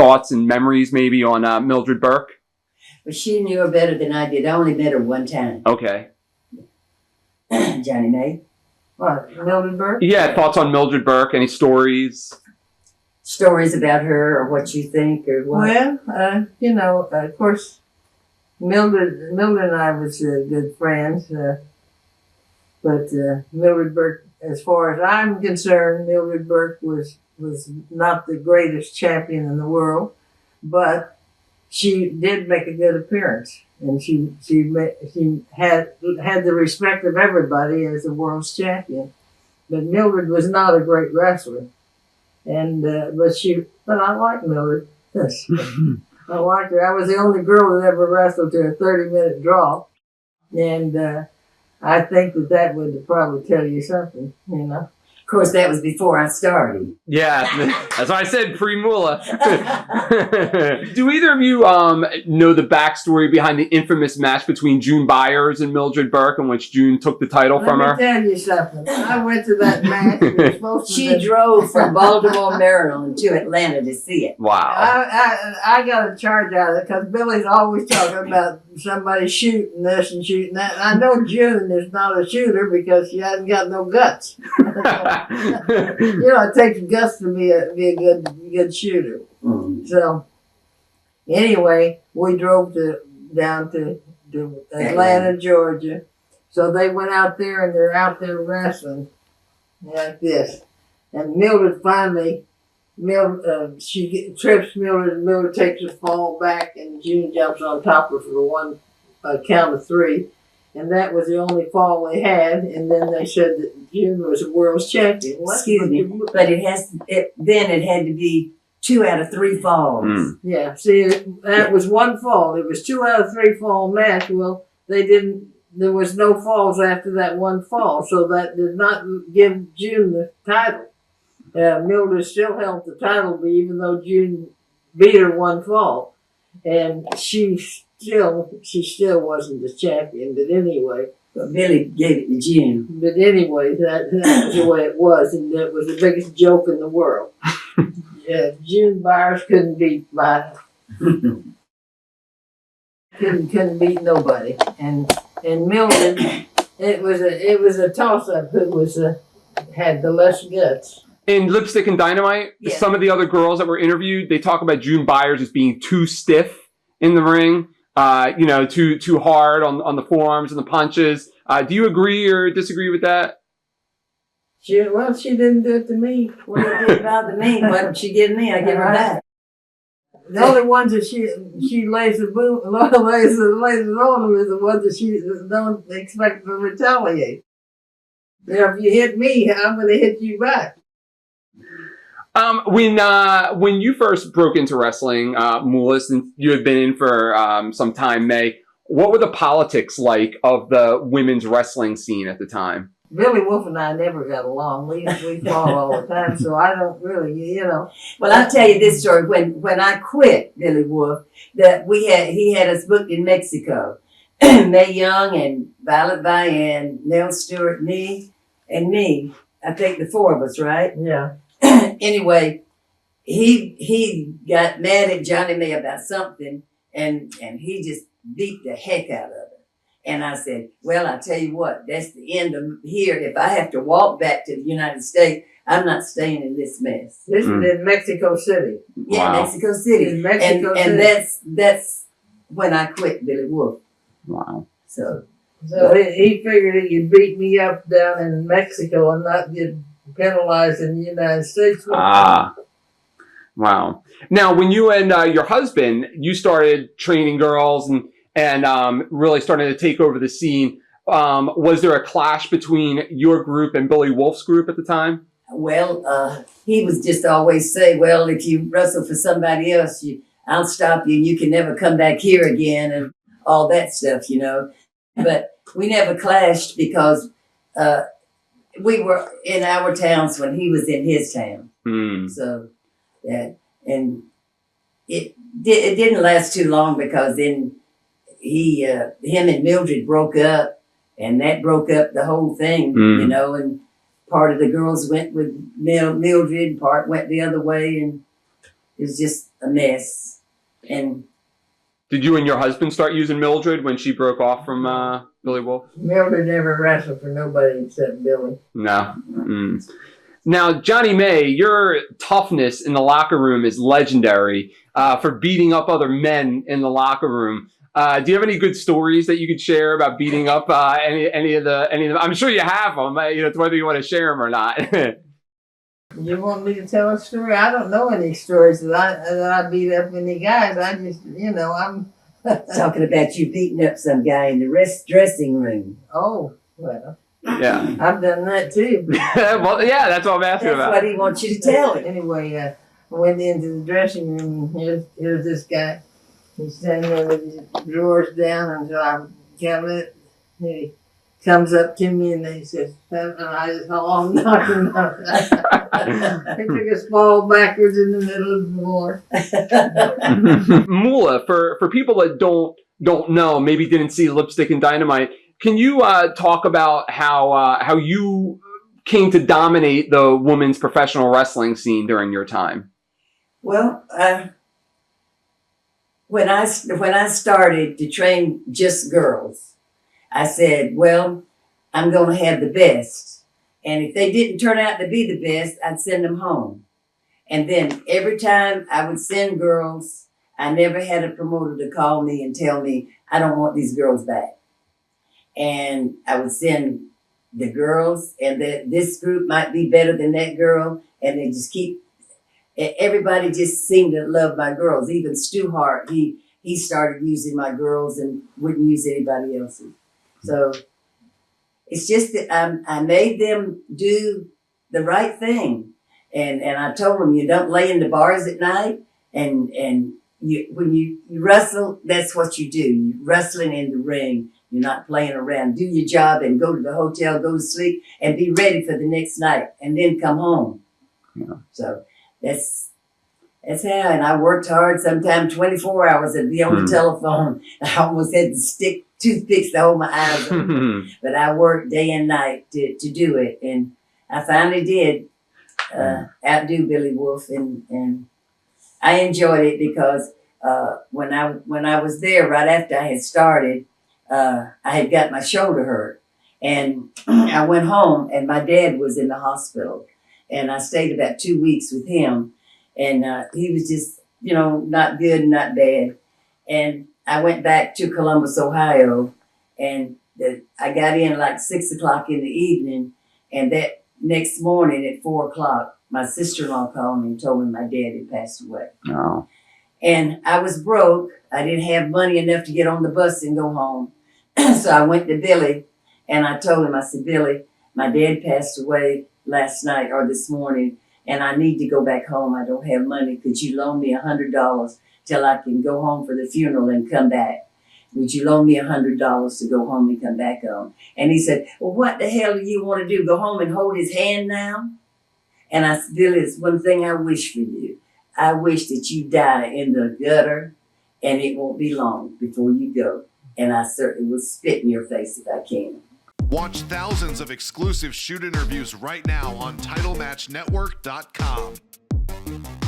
thoughts and memories maybe on Mildred Burke? But she knew her better than I did. I only met her one time. Okay. Johnny Mae. What, Mildred Burke? Yeah, thoughts on Mildred Burke? Any stories? Stories about her or what you think or what? Well, you know, of course, Mildred and I was good friends. But Mildred Burke, as far as I'm concerned, Mildred Burke was not the greatest champion in the world, but she did make a good appearance, and she had the respect of everybody as a world's champion. But Mildred was not a great wrestler, and but I like Mildred. Yes. I liked her. I was the only girl that ever wrestled to a 30-minute draw, and I think that would probably tell you something, you know. Of course, that was before I started. Yeah, that's why I said pre-Moolah. Do either of you know the backstory behind the infamous match between June Byers and Mildred Burke, in which June took the title from her? Let me tell you something. I went to that match. She drove from Baltimore, Maryland to Atlanta to see it. Wow. I got a charge out of it because Billy's always talking about somebody shooting this and shooting that. And I know June is not a shooter because she hasn't got no guts. You know, it takes guts to be a good shooter. Mm-hmm. So anyway, we drove down to Atlanta, Georgia. So they went out there and they're out there wrestling like this. And Mildred finally, she trips Mildred, and Mildred takes a fall back, and June jumps on top of her for one count of three. And that was the only fall they had. And then they said that June was a world's champion. Excuse me, but it had to be 2 out of 3 falls. Mm. Yeah, see, that was one fall. It was 2 out of 3 fall match. Well, there was no falls after that one fall. So that did not give June the title. Mildred still held the title, even though June beat her one fall. And she still wasn't the champion, but anyway. But Billy gave it to June. But anyway, that was the way it was, and it was the biggest joke in the world. Yeah, June Byers couldn't beat by couldn't beat nobody, and Mildred, it was a toss up. Who had the less guts. In Lipstick and Dynamite, yeah. Some of the other girls that were interviewed, they talk about June Byers as being too stiff in the ring. You know, too hard on the forearms and the punches. Do you agree or disagree with that? She didn't do it to me. Well, it didn't bother me. What she give me, I give her back. The only ones that she lays the on them is the ones that she don't expect to retaliate. You know, if you hit me, I'm going to hit you back. When you first broke into wrestling, Moolah, since you had been in for some time, May, what were the politics like of the women's wrestling scene at the time? Billy Wolf and I never got along. We fought all the time, so I don't really, you know. Well, I'll tell you this story. When I quit Billy Wolf, he had us booked in Mexico. Mae Young and Violet Bayan, Nell Stewart, me. I think the 4 of us, right? Yeah. Anyway, he got mad at Johnny Mae about something, and he just beat the heck out of her. And I said, well, I tell you what, that's the end of here. If I have to walk back to the United States, I'm not staying in this mess. This is in Mexico City. Yeah, Wow. Mexico City. In Mexico and City. that's when I quit Billy Wolf. Wow. So he figured he could beat me up down in Mexico and not get penalized in the United States. Wow. Now, when you and your husband, you started training girls and really started to take over the scene, was there a clash between your group and Billy Wolf's group at the time? well, he was just always say, well, if you wrestle for somebody else, I'll stop you and you can never come back here again and all that stuff, you know. But we never clashed because we were in our towns when he was in his town. Mm. So, yeah, and it didn't last too long because then him and Mildred broke up, and that broke up the whole thing, you know, and part of the girls went with Mildred, part went the other way, and it was just a mess. And Did you and your husband start using Mildred when she broke off from Billy Wolf? Mildred never wrestled for nobody except Billy. No. Mm. Now, Johnny Mae, your toughness in the locker room is legendary for beating up other men in the locker room. Do you have any good stories that you could share about beating up any of them? I'm sure you have them. It's whether you want to share them or not. You want me to tell a story? I don't know any stories that I beat up any guys. I just, I'm. talking about you beating up some guy in the dressing room. Oh, well. Yeah. I've done that too. Well, yeah, that's what I'm asking That's about. what he wants you to tell him. Anyway, I went into the dressing room, and here's this guy. He's standing there with his drawers down until I count it. And he comes up to me and he says, and I just knocked him out. He took a fall backwards in the middle of the floor. Moolah, for people that don't know, maybe didn't see Lipstick and Dynamite, can you talk about how you came to dominate the women's professional wrestling scene during your time? Well, when I started to train just girls, I said, well, I'm going to have the best. And if they didn't turn out to be the best, I'd send them home. And then every time I would send girls, I never had a promoter to call me and tell me, I don't want these girls back. And I would send the girls, and that this group might be better than that girl. And they just everybody just seemed to love my girls. Even Stu Hart, he started using my girls and wouldn't use anybody else's. So it's just that I made them do the right thing. And I told them, you don't lay in the bars at night. And when you wrestle, that's what you do. You're wrestling in the ring. You're not playing around. Do your job and go to the hotel, go to sleep, and be ready for the next night, and then come home. Yeah. So that's how. And I worked hard. Sometimes 24 hours and be on the telephone. I almost had to stick toothpicks to hold my eyes open. But I worked day and night to do it, and I finally did outdo Billy Wolf, and I enjoyed it because when I was there right after I had started. I had got my shoulder hurt, and I went home, and my dad was in the hospital, and I stayed about 2 weeks with him, and he was just, not good and not bad. And I went back to Columbus, Ohio, and I got in like 6 o'clock in the evening, and that next morning at 4 o'clock, my sister-in-law called me and told me my dad had passed away. Oh. And I was broke. I didn't have money enough to get on the bus and go home. So I went to Billy, and I told him, I said, Billy, my dad passed away last night or this morning, and I need to go back home. I don't have money. Could you loan me $100 till I can go home for the funeral and come back? Would you loan me $100 to go home and come back home? And he said, well, what the hell do you want to do? Go home and hold his hand now? And I said, Billy, it's one thing I wish for you. I wish that you die in the gutter, and it won't be long before you go. And I certainly will spit in your face if I can. Watch thousands of exclusive shoot interviews right now on TitleMatchNetwork.com.